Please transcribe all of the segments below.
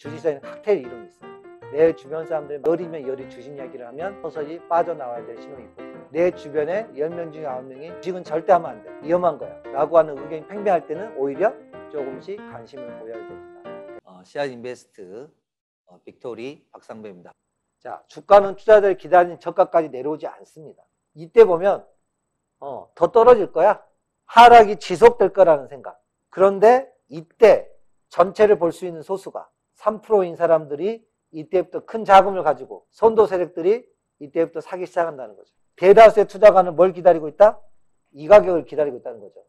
주식시장에 칵테일 이론이 있어요. 내 주변 사람들이 열이면 열이 주식 이야기를 하면 서서히 빠져나와야 될 신호이고, 내 주변에 10명 중에 9명이 주식은 절대 하면 안 돼, 위험한 거야 라고 하는 의견이 팽배할 때는 오히려 조금씩 관심을 보여야 됩니다. 씨앗인베스트 빅토리 박상배입니다. 자, 주가는 투자자들이 기다리는 저가까지 내려오지 않습니다. 이때 보면 더 떨어질 거야. 하락이 지속될 거라는 생각. 그런데 이때 전체를 볼 수 있는 소수가 3%인 사람들이 이때부터 큰 자금을 가지고 선도 세력들이 이때부터 사기 시작한다는 거죠. 대다수의 투자가는 뭘 기다리고 있다? 이 가격을 기다리고 있다는 거죠.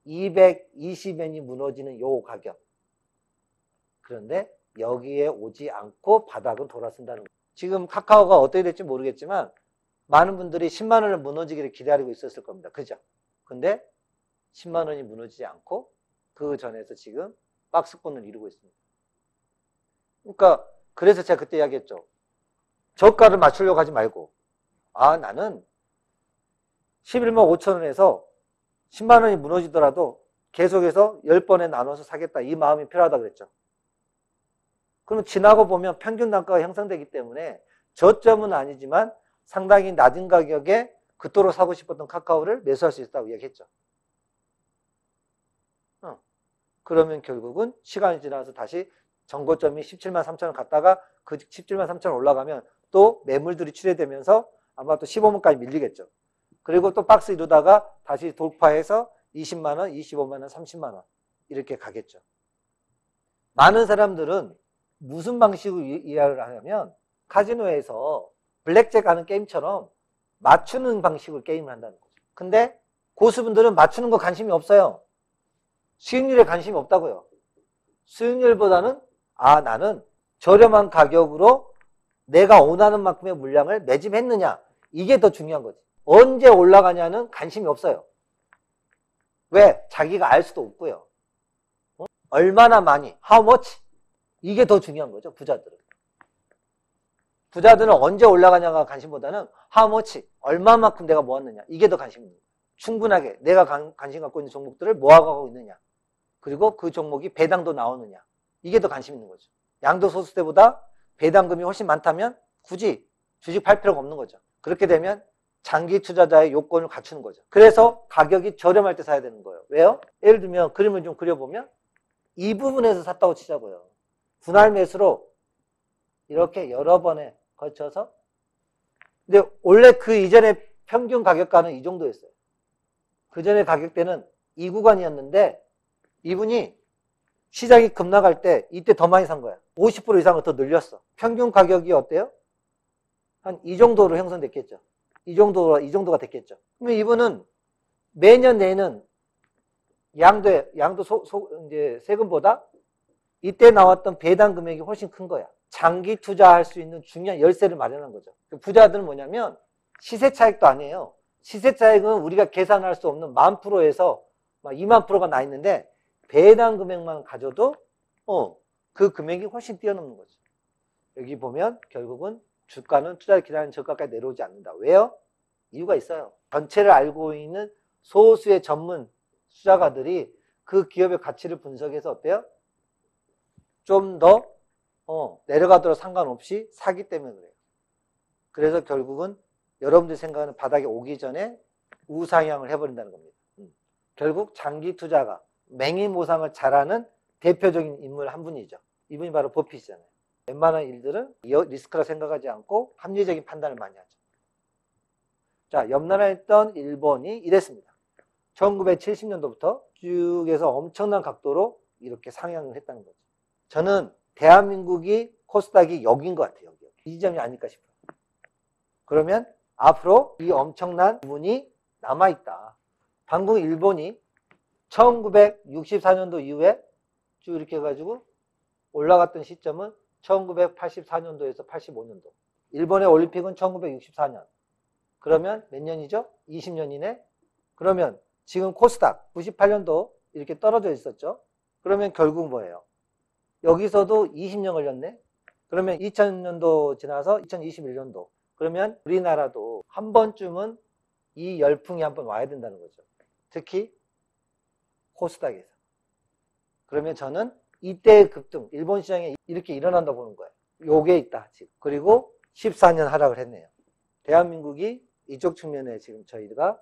220엔이 무너지는 요 가격. 그런데 여기에 오지 않고 바닥은 돌아선다는 거죠. 지금 카카오가 어떻게 될지 모르겠지만 많은 분들이 10만 원을 무너지기를 기다리고 있었을 겁니다. 그죠? 근데 10만 원이 무너지지 않고 그 전에서 지금 박스권을 이루고 있습니다. 그러니까 그래서 제가 그때 이야기했죠. 저가를 맞추려고 하지 말고, 나는 11만 5천 원에서 10만 원이 무너지더라도 계속해서 10번에 나눠서 사겠다, 이 마음이 필요하다 그랬죠. 그러면 지나고 보면 평균 단가가 형성되기 때문에 저점은 아니지만 상당히 낮은 가격에 그토록 사고 싶었던 카카오를 매수할 수 있다고 이야기했죠. 그러면 결국은 시간이 지나서 다시 정고점이 17만 3천 원 갔다가 그 17만 3천 원 올라가면 또 매물들이 출회되면서 아마 또 15만까지 밀리겠죠. 그리고 또 박스 이루다가 다시 돌파해서 20만 원, 25만 원, 30만 원 이렇게 가겠죠. 많은 사람들은 무슨 방식으로 이해를 하냐면 카지노에서 블랙잭 하는 게임처럼 맞추는 방식으로 게임을 한다는 거죠. 근데 고수분들은 맞추는 거 관심이 없어요. 수익률에 관심이 없다고요. 수익률보다는 나는 저렴한 가격으로 내가 원하는 만큼의 물량을 매집했느냐, 이게 더 중요한 거지. 언제 올라가냐는 관심이 없어요. 왜? 자기가 알 수도 없고요. 얼마나 많이, how much, 이게 더 중요한 거죠. 부자들은 언제 올라가냐가 관심보다는 how much, 얼마만큼 내가 모았느냐, 이게 더 관심이 있는 거예요. 충분하게 내가 관심 갖고 있는 종목들을 모아가고 있느냐, 그리고 그 종목이 배당도 나오느냐, 이게 더 관심 있는 거죠. 양도소득 때보다 배당금이 훨씬 많다면 굳이 주식 팔 필요가 없는 거죠. 그렇게 되면 장기 투자자의 요건을 갖추는 거죠. 그래서 가격이 저렴할 때 사야 되는 거예요. 왜요? 예를 들면 그림을 좀 그려보면 이 부분에서 샀다고 치자고요. 분할 매수로 이렇게 여러 번에 걸쳐서. 근데 원래 그 이전에 평균 가격가는 이 정도였어요. 그 전에 가격대는 이 구간이었는데 이분이 시장이 급락할 때 이때 더 많이 산 거야. 50% 이상을 더 늘렸어. 평균 가격이 어때요? 한 이 정도로 형성됐겠죠. 이 정도가 됐겠죠. 그러면 이분은 매년 내는 이제 세금보다 이때 나왔던 배당 금액이 훨씬 큰 거야. 장기 투자할 수 있는 중요한 열쇠를 마련한 거죠. 부자들은 뭐냐면 시세 차익도 아니에요. 시세 차익은 우리가 계산할 수 없는 10,000%에서 20,000%가 나 있는데 배당 금액만 가져도 그 금액이 훨씬 뛰어넘는 거죠. 여기 보면 결국은 주가는 투자를 기다리는 저가까지 내려오지 않는다. 왜요? 이유가 있어요. 전체를 알고 있는 소수의 전문 투자가들이 그 기업의 가치를 분석해서 어때요? 좀 더 내려가더라도 상관없이 사기 때문에 그래요. 그래서 결국은 여러분들이 생각하는 바닥에 오기 전에 우상향을 해버린다는 겁니다. 결국 장기 투자가 맹위모상을 잘하는 대표적인 인물 한 분이죠. 이분이 바로 버핏이잖아요. 웬만한 일들은 리스크라 생각하지 않고 합리적인 판단을 많이 하죠. 자, 옆나라에 있던 일본이 이랬습니다. 1970년도부터 쭉 해서 엄청난 각도로 이렇게 상향을 했다는 거죠. 저는 대한민국이 코스닥이 여기인 것 같아요. 여기. 이 지점이 아닐까 싶어요. 그러면 앞으로 이 엄청난 부분이 남아있다. 방금 일본이 1964년도 이후에 쭉 이렇게 해가지고 올라갔던 시점은 1984년도에서 85년도. 일본의 올림픽은 1964년. 그러면 몇 년이죠? 20년이네? 그러면 지금 코스닥 98년도 이렇게 떨어져 있었죠? 그러면 결국 뭐예요? 여기서도 20년 걸렸네? 그러면 2000년도 지나서 2021년도. 그러면 우리나라도 한 번쯤은 이 열풍이 한번 와야 된다는 거죠. 특히 코스닥에서. 그러면 저는 이때의 급등, 일본 시장에 이렇게 일어난다고 보는 거예요. 요게 있다, 지금. 그리고 14년 하락을 했네요. 대한민국이 이쪽 측면에 지금 저희가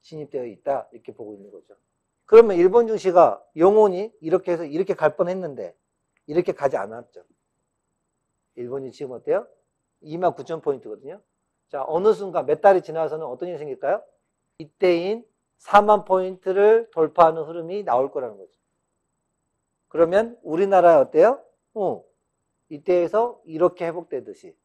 진입되어 있다, 이렇게 보고 있는 거죠. 그러면 일본 증시가 영원히 이렇게 해서 이렇게 갈 뻔했는데 이렇게 가지 않았죠. 일본이 지금 어때요? 29,000포인트거든요. 자, 어느 순간 몇 달이 지나서는 어떤 일이 생길까요? 이때인 40,000포인트를 돌파하는 흐름이 나올 거라는 거죠. 그러면 우리나라 어때요? 이때에서 이렇게 회복되듯이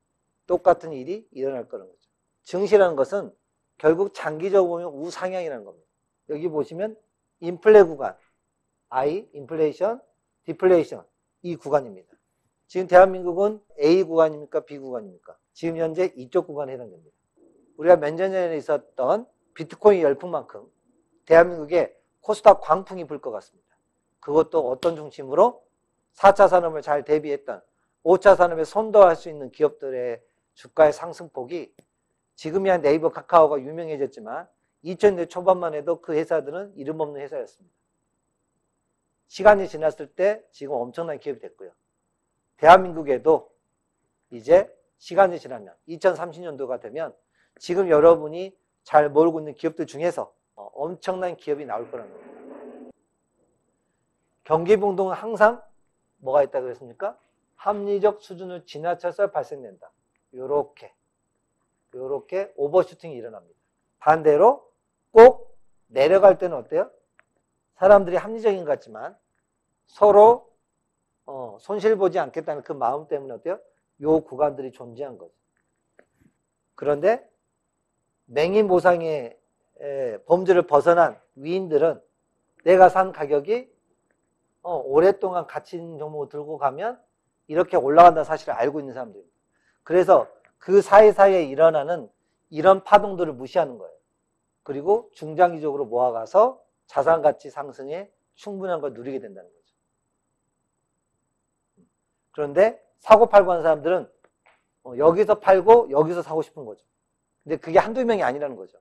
똑같은 일이 일어날 거라는 거죠. 증시라는 것은 결국 장기적으로 보면 우상향이라는 겁니다. 여기 보시면 인플레 구간, I, 인플레이션, 디플레이션, 이 구간입니다. 지금 대한민국은 A 구간입니까? B 구간입니까? 지금 현재 이쪽 구간에 해당됩니다. 우리가 몇 년 전에 있었던 비트코인 열풍만큼 대한민국에 코스닥 광풍이 불 것 같습니다. 그것도 어떤 중심으로 4차 산업을 잘 대비했던 5차 산업에 선도할 수 있는 기업들의 주가의 상승폭이 지금이야 네이버 카카오가 유명해졌지만 2000년대 초반만 해도 그 회사들은 이름 없는 회사였습니다. 시간이 지났을 때 지금 엄청난 기업이 됐고요. 대한민국에도 이제 시간이 지나면 2030년도가 되면 지금 여러분이 잘 모르고 있는 기업들 중에서 엄청난 기업이 나올 거라는 겁니다. 경기봉동은 항상 뭐가 있다고 그랬습니까? 합리적 수준을 지나쳐서 발생된다. 요렇게 오버슈팅이 일어납니다. 반대로 꼭 내려갈 때는 어때요? 사람들이 합리적인 것 같지만 서로 손실 보지 않겠다는 그 마음 때문에 어때요? 요 구간들이 존재한 거죠. 그런데 맹인모상의 범주를 벗어난 위인들은 내가 산 가격이 오랫동안 가치 있는 종목을 들고 가면 이렇게 올라간다는 사실을 알고 있는 사람들입니다. 그래서 그 사이사이에 일어나는 이런 파동들을 무시하는 거예요. 그리고 중장기적으로 모아가서 자산가치 상승에 충분한 걸 누리게 된다는 거죠. 그런데 사고 팔고 하는 사람들은 여기서 팔고 여기서 사고 싶은 거죠. 근데 그게 한두 명이 아니라는 거죠.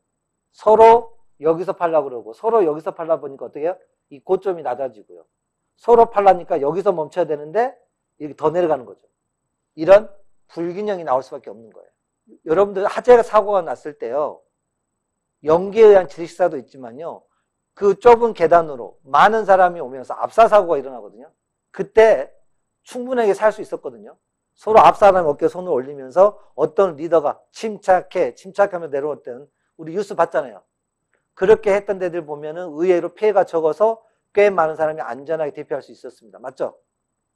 서로 여기서 팔려고 그러고 서로 여기서 팔다 보니까 어떻게 해요? 이 고점이 낮아지고요. 서로 팔라니까 여기서 멈춰야 되는데 이렇게 더 내려가는 거죠. 이런 불균형이 나올 수밖에 없는 거예요. 여러분들 화재 사고가 났을 때요. 연기에 의한 질식사도 있지만요. 그 좁은 계단으로 많은 사람이 오면서 압사사고가 일어나거든요. 그때 충분하게 살 수 있었거든요. 서로 앞 사람이 어깨에 손을 올리면서 어떤 리더가 침착하며 내려왔던 우리 뉴스 봤잖아요. 그렇게 했던 데들 보면은 의외로 피해가 적어서 꽤 많은 사람이 안전하게 대피할 수 있었습니다. 맞죠?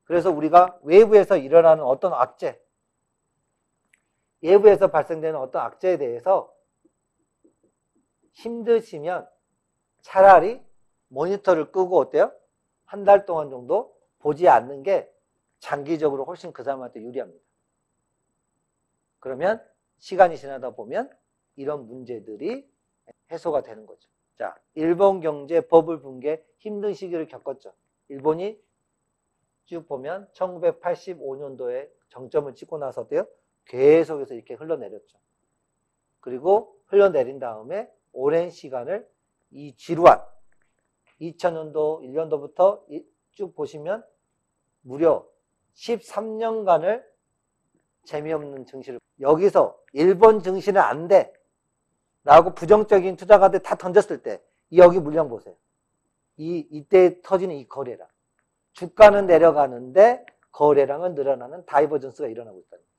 그래서 우리가 외부에서 일어나는 어떤 악재, 외부에서 발생되는 어떤 악재에 대해서 힘드시면 차라리 모니터를 끄고 어때요? 한 달 동안 정도 보지 않는 게 장기적으로 훨씬 그 사람한테 유리합니다. 그러면 시간이 지나다 보면 이런 문제들이 해소가 되는 거죠. 자, 일본 경제 버블 붕괴 힘든 시기를 겪었죠. 일본이 쭉 보면 1985년도에 정점을 찍고 나서 어때요? 계속해서 이렇게 흘러내렸죠. 그리고 흘러내린 다음에 오랜 시간을 이 지루한 2000년도 1년도부터 쭉 보시면 무려 13년간을 재미없는 증시를 여기서 일본 증시는 안 돼 라고 부정적인 투자가들 다 던졌을 때 여기 물량 보세요. 이때 터지는 이 거래량. 주가는 내려가는데 거래량은 늘어나는 다이버전스가 일어나고 있다는 거죠.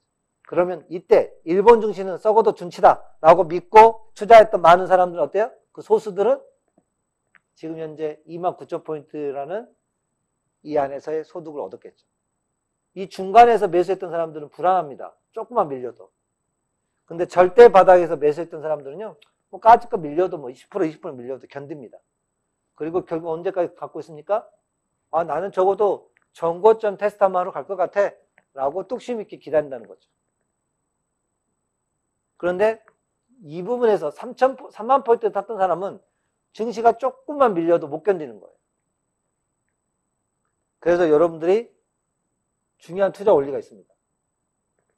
그러면 이때 일본 증시는 썩어도 준치다 라고 믿고 투자했던 많은 사람들은 어때요? 그 소수들은 지금 현재 29,000포인트라는 이 안에서의 소득을 얻었겠죠. 이 중간에서 매수했던 사람들은 불안합니다. 조금만 밀려도. 근데 절대 바닥에서 매수했던 사람들은요, 뭐 까짓거 밀려도 뭐 20%, 20% 밀려도 견딥니다. 그리고 결국 언제까지 갖고 있습니까? 아, 나는 적어도 전고점 테스트 한번 하러 갈 것 같아. 라고 뚝심 있게 기다린다는 거죠. 그런데 이 부분에서 3만 포인트 탔던 사람은 증시가 조금만 밀려도 못 견디는 거예요. 그래서 여러분들이 중요한 투자 원리가 있습니다.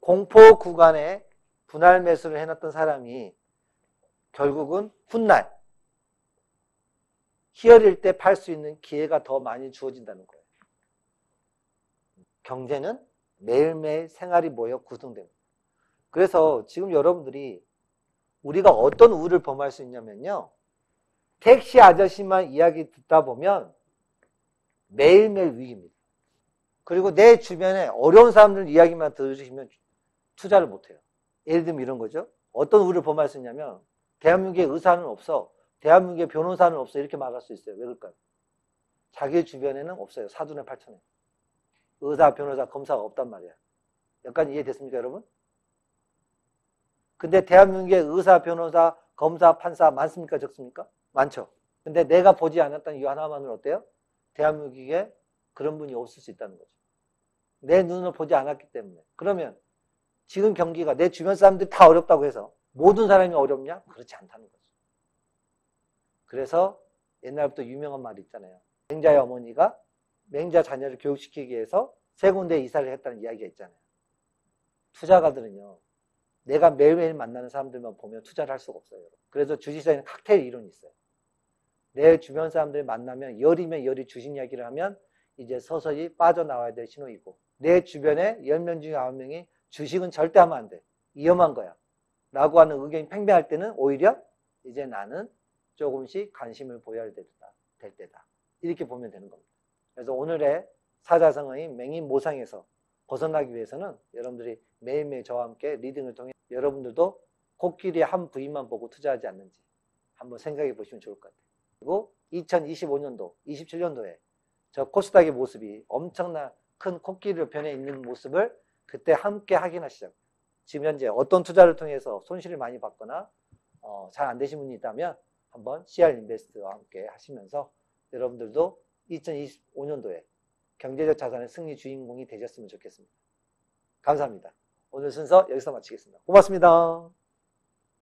공포 구간에 분할 매수를 해놨던 사람이 결국은 훗날 희열일 때 팔 수 있는 기회가 더 많이 주어진다는 거예요. 경제는 매일매일 생활이 모여 구성됩니다. 그래서 지금 여러분들이 우리가 어떤 우를 범할 수 있냐면요. 택시 아저씨만 이야기 듣다 보면 매일매일 위기입니다. 그리고 내 주변에 어려운 사람들 이야기만 들으시면 투자를 못해요. 예를 들면 이런 거죠. 어떤 우를 범할 수 있냐면 대한민국에 의사는 없어. 대한민국에 변호사는 없어. 이렇게 말할 수 있어요. 왜 그럴까요? 자기 주변에는 없어요. 사돈의 팔촌에. 의사, 변호사, 검사가 없단 말이야. 약간 이해됐습니까, 여러분? 근데 대한민국에 의사, 변호사, 검사, 판사 많습니까, 적습니까? 많죠. 근데 내가 보지 않았다는 이유 하나만으로 어때요? 대한민국에 그런 분이 없을 수 있다는 거죠. 내 눈으로 보지 않았기 때문에. 그러면 지금 경기가 내 주변 사람들이 다 어렵다고 해서 모든 사람이 어렵냐? 그렇지 않다는 거죠. 그래서 옛날부터 유명한 말이 있잖아요. 맹자의 어머니가 맹자 자녀를 교육시키기 위해서 세 군데 이사를 했다는 이야기가 있잖아요. 투자가들은요. 내가 매일매일 만나는 사람들만 보면 투자를 할 수가 없어요. 그래서 주식시장에는 칵테일 이론이 있어요. 내 주변 사람들 만나면 열이면 열이 주식 이야기를 하면 이제 서서히 빠져나와야 될 신호이고 내 주변에 10명 중에 9명이 주식은 절대 하면 안 돼. 위험한 거야. 라고 하는 의견이 팽배할 때는 오히려 이제 나는 조금씩 관심을 보여야 될 때다. 이렇게 보면 되는 겁니다. 그래서 오늘의 사자성어인 맹인모상에서 벗어나기 위해서는 여러분들이 매일매일 저와 함께 리딩을 통해 여러분들도 코끼리의 한 부위만 보고 투자하지 않는지 한번 생각해 보시면 좋을 것 같아요. 그리고 2025년도, 27년도에 저 코스닥의 모습이 엄청난 큰 코끼리로 변해 있는 모습을 그때 함께 확인하시자고요. 지금 현재 어떤 투자를 통해서 손실을 많이 받거나 잘 안 되신 분이 있다면 한번 CR 인베스트와 함께 하시면서 여러분들도 2025년도에 경제적 자산의 승리 주인공이 되셨으면 좋겠습니다. 감사합니다. 오늘 순서 여기서 마치겠습니다. 고맙습니다.